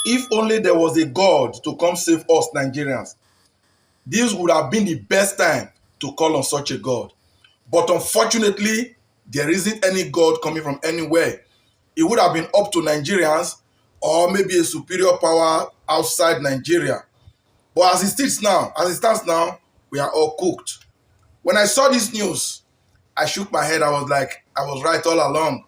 If only there was a God to come save us Nigerians, this would have been the best time to call on such a God. But unfortunately, there isn't any God coming from anywhere. It would have been up to Nigerians or maybe a superior power outside Nigeria. But as it stands now, we are all cooked. When I saw this news, I shook my head. I was like, I was right all along.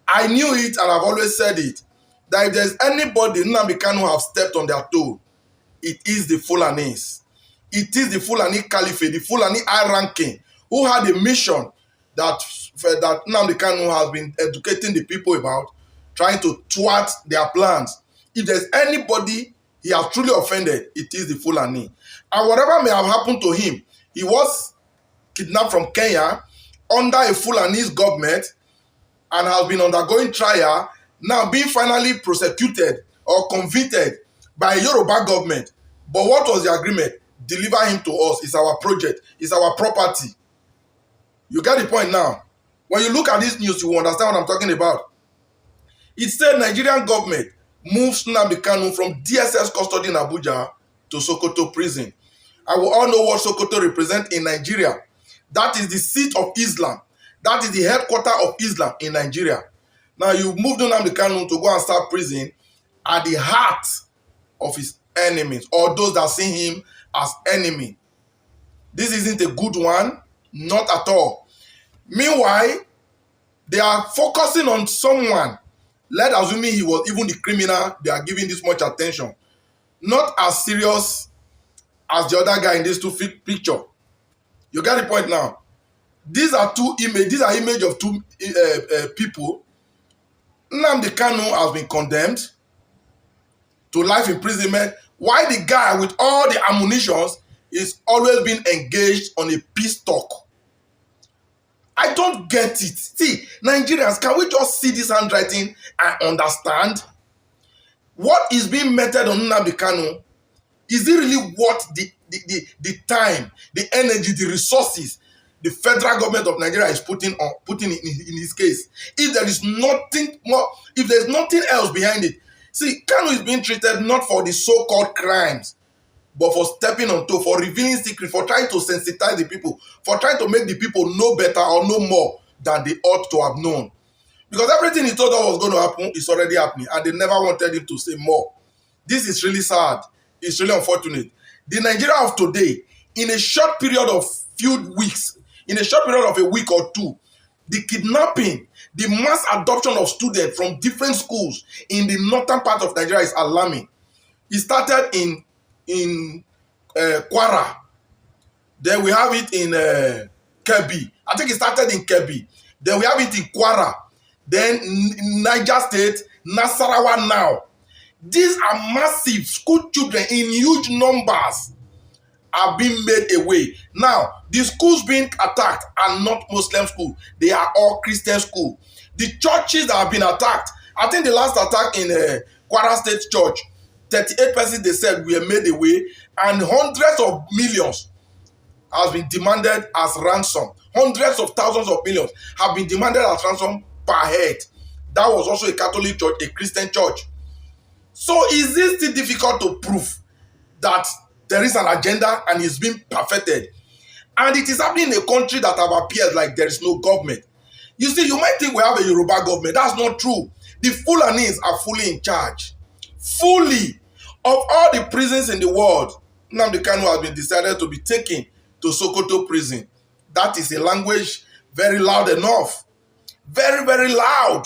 I knew it, and I've always said it, that if there's anybody Nnamdi Kanu have stepped on their toe, it is the Fulanis. It is the Fulani Caliphate, the Fulani high ranking, who had a mission that Nnamdi Kanu has been educating the people about, trying to thwart their plans. If there's anybody he has truly offended, it is the Fulani. And whatever may have happened to him, he was kidnapped from Kenya under a Fulani's government and has been undergoing trial, now being finally prosecuted or convicted by a Yoruba government. But what was the agreement? Deliver him to us. It's our project. It's our property. You get the point now. When you look at this news, you will understand what I'm talking about. It said Nigerian government moves Nnamdi Kanu from DSS custody in Abuja to Sokoto prison. And we all know what Sokoto represents in Nigeria. That is the seat of Islam. That is the headquarters of Islam in Nigeria. Now you moved Nnamdi Kanu to go and start prison at the heart of his enemies, or those that see him as enemy. This isn't a good one, not at all. Meanwhile, they are focusing on someone, let assuming he was even the criminal they are giving this much attention. Not as serious as the other guy in this two picture. You get the point now. These are images of two people. Nnamdi Kanu has been condemned to life imprisonment, while the guy with all the ammunitions is always being engaged on a peace talk. I don't get it. See, Nigerians, can we just see this handwriting and understand? What is being meted on Nnamdi Kanu? Is it really worth the time, the energy, the resources the federal government of Nigeria is putting in his case? If there is nothing more, if there's nothing else behind it. See, Kanu is being treated not for the so-called crimes, but for stepping on toe, for revealing secrets, for trying to sensitize the people, for trying to make the people know better or know more than they ought to have known. Because everything he told us was going to happen is already happening, and they never wanted him to say more. This is really sad. It's really unfortunate. The Nigeria of today, in a short period of few weeks, in a short period of a week or two, the kidnapping, the mass adoption of students from different schools in the northern part of Nigeria is alarming. It started in Kwara. Then we have it in Kebbi. I think it started in Kebbi. Then we have it in Kwara. Then Niger State, Nasarawa now. These are massive school children in huge numbers are being made away. Now, the schools being attacked are not Muslim schools. They are all Christian schools. The churches that have been attacked, I think the last attack in Kwara State Church, 38 persons they said were made away, and hundreds of millions has been demanded as ransom. Hundreds of thousands of millions have been demanded as ransom per head. That was also a Catholic church, a Christian church. So is it still difficult to prove that there is an agenda and it's being perfected? And it is happening in a country that have appeared like there is no government. You see, you might think we have a Yoruba government. That's not true. The Fulanis are fully in charge. Fully. Of all the prisons in the world, Nnamdi Kanu has been decided to be taken to Sokoto prison. That is a language very loud enough. Very, very loud.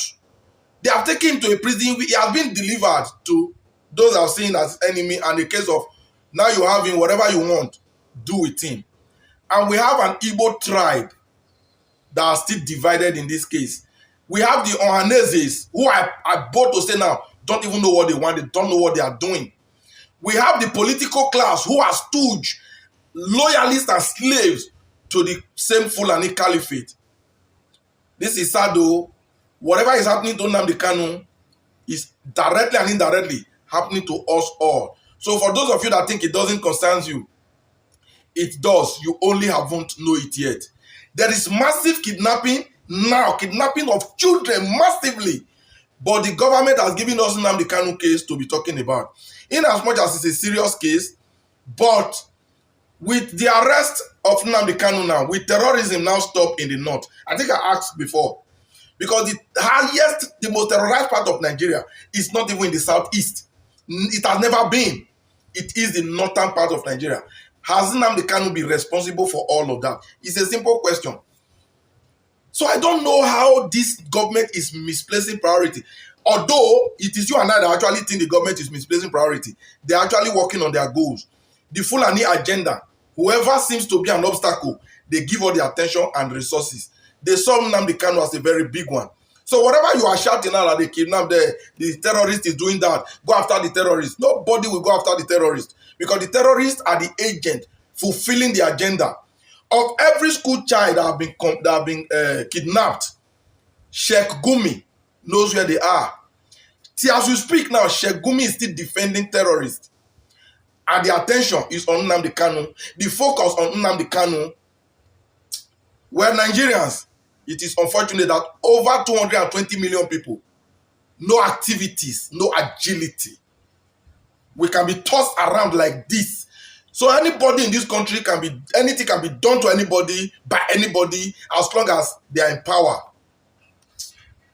They have taken him to a prison. He has been delivered to those that are seen as enemy, and the case of now you have him, whatever you want, do with him. And we have an Igbo tribe that are still divided in this case. We have the Ohanezes, who I bold to say now, don't even know what they want, they don't know what they are doing. We have the political class who are stooge, loyalists and slaves to the same Fulani Caliphate. This is sad though. Whatever is happening to Nnamdi Kanu is directly and indirectly happening to us all. So for those of you that think it doesn't concern you, it does. You only haven't know it yet. There is massive kidnapping now, kidnapping of children massively But the government has given us Nnamdi Kanu case to be talking about. In as much as it's a serious case, but with the arrest of Nnamdi Kanu now, with terrorism now stopped in the north, I think I asked before, because the most terrorized part of Nigeria is not even in the southeast. It has never been. It is the northern part of Nigeria. Has Nnamdi Kanu been responsible for all of that? It's a simple question. So I don't know how this government is misplacing priority. Although it is you and I that actually think the government is misplacing priority, they're actually working on their goals. The Fulani agenda, whoever seems to be an obstacle, they give all the attention and resources. They saw Nnamdi Kanu as a very big one. So whatever you are shouting out that they kidnap the terrorist is doing that, go after the terrorist. Nobody will go after the terrorist because the terrorists are the agent fulfilling the agenda. Of every school child that have been kidnapped, Sheikh Gumi knows where they are. See, as you speak now, Sheikh Gumi is still defending terrorists. And the attention is on Nnamdi Kanu. The focus on Nnamdi Kanu. Well, Nigerians, it is unfortunate that over 220 million people, no activities, no agility. We can be tossed around like this. So anybody in this country anything can be done to anybody, by anybody, as long as they are in power.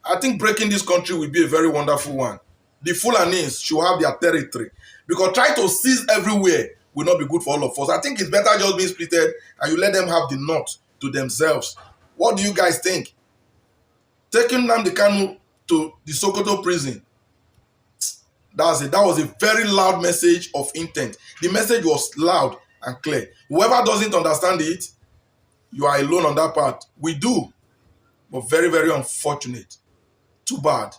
I think breaking this country will be a very wonderful one. The Fulanis should have their territory. Because trying to seize everywhere will not be good for all of us. I think it's better just being splitted and you let them have the north to themselves. What do you guys think? Taking Nnamdi Kanu to the Sokoto prison, that was a very loud message of intent. The message was loud and clear. Whoever doesn't understand it, you are alone on that part. We do, but very, very unfortunate. Too bad.